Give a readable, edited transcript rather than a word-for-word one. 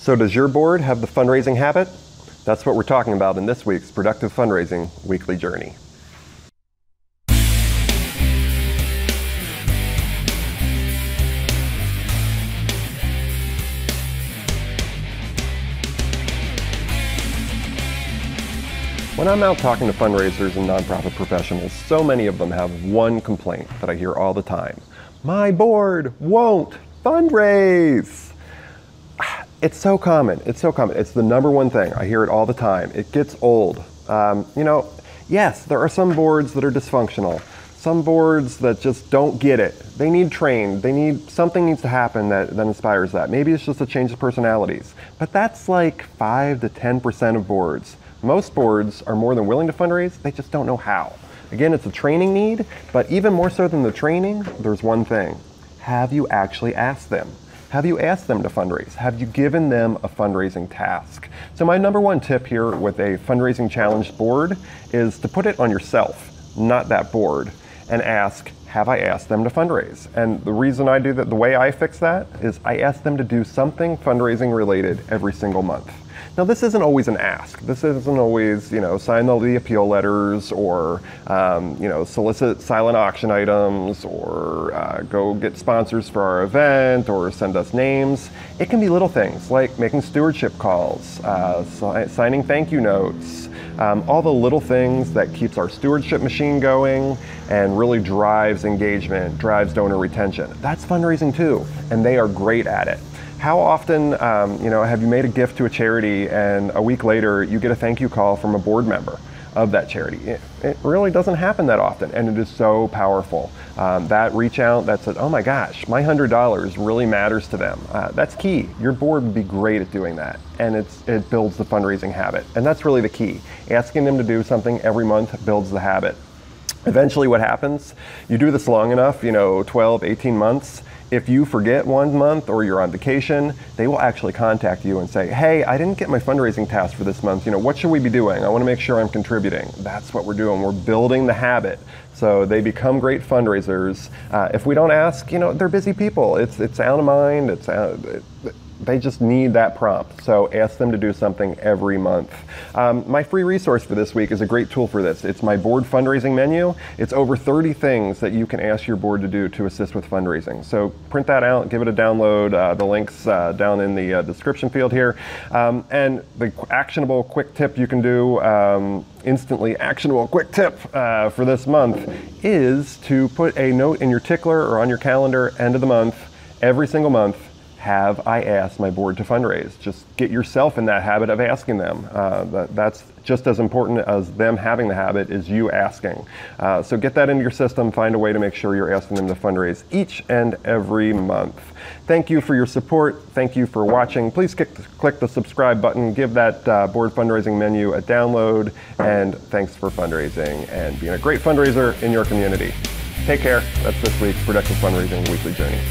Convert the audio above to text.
So does your board have the fundraising habit? That's what we're talking about in this week's Productive Fundraising Weekly Journey. When I'm out talking to fundraisers and nonprofit professionals, so many of them have one complaint that I hear all the time. My board won't fundraise. It's so common. It's so common. It's the number one thing. I hear it all the time. It gets old. Yes, there are some boards that are dysfunctional. Some boards that just don't get it. They need trained. Something needs to happen that inspires that. Maybe it's just a change of personalities. But that's like 5 to 10% of boards. Most boards are more than willing to fundraise, they just don't know how. Again, it's a training need, but even more so than the training, there's one thing. Have you actually asked them? Have you asked them to fundraise? Have you given them a fundraising task? So my number one tip here with a fundraising challenged board is to put it on yourself, not that board, and ask, have I asked them to fundraise? And the reason I do that, the way I fix that, is I ask them to do something fundraising related every single month. Now this isn't always an ask. This isn't always, sign the appeal letters or, solicit silent auction items or go get sponsors for our event or send us names. It can be little things like making stewardship calls, signing thank you notes, all the little things that keeps our stewardship machine going and really drives engagement, drives donor retention. That's fundraising too, and they are great at it. How often, have you made a gift to a charity and a week later you get a thank you call from a board member of that charity? It really doesn't happen that often, and it is so powerful. That reach out that said, oh my gosh, my $100 really matters to them. That's key. Your board would be great at doing that, and it builds the fundraising habit. And that's really the key. Asking them to do something every month builds the habit. Eventually what happens, you do this long enough, 12, 18 months, if you forget one month or you're on vacation, they will actually contact you and say, hey, I didn't get my fundraising task for this month. What should we be doing? I want to make sure I'm contributing. That's what we're doing. We're building the habit. So they become great fundraisers. If we don't ask, they're busy people. It's out of mind. They just need that prompt. So ask them to do something every month. My free resource for this week is a great tool for this. It's my board fundraising menu. It's over 30 things that you can ask your board to do to assist with fundraising. So print that out, give it a download. The link's down in the description field here. And the actionable quick tip you can do, instantly actionable quick tip for this month is to put a note in your tickler or on your calendar, end of the month, every single month. Have I asked my board to fundraise? Just get yourself in that habit of asking them. That's just as important as them having the habit is you asking. So get that into your system, find a way to make sure you're asking them to fundraise each and every month. Thank you for your support. Thank you for watching. Please click the subscribe button, give that board fundraising menu a download, and thanks for fundraising and being a great fundraiser in your community. Take care. That's this week's Productive Fundraising Weekly Journey.